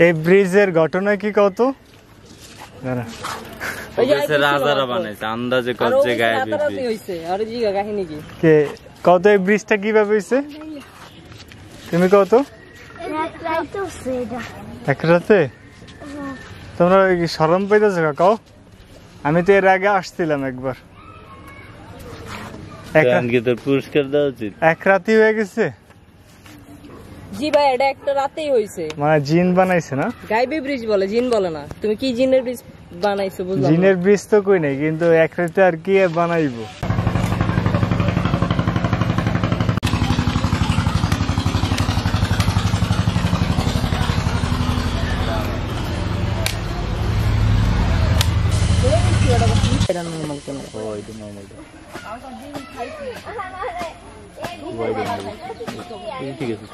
এই ব্রিজের ঘটনা কি কত? রাজারা বানাইছে আন্দাজে কত জায়গায় হইছে আর জিগা কাহিনী কি কে কত এই ব্রিজটা কিভাবে হইছে তুমি কত এক রাতে তোমরা কি শরম পাইতেছো কাও? আমি তো এর আগে আসছিলাম একবার। পুরস্কার দেওয়া উচিত। এক রাতেই হয়ে গেছে। জি ভাই এটা একটা রাতেই হইছে। মানে জিন বানাইছে না? গাইবে ব্রিজ বলে, জিন বলে না। তুমি কি জিনের ব্রিজ বানাইছো বুঝলাম না। জিনের ব্রিজ তো কই নাই, কিন্তু এক রাতে আর কি বানাইবো। এটা নরমাল ক্যামেরা। ও এটা নরমাল। ঠিক আছে।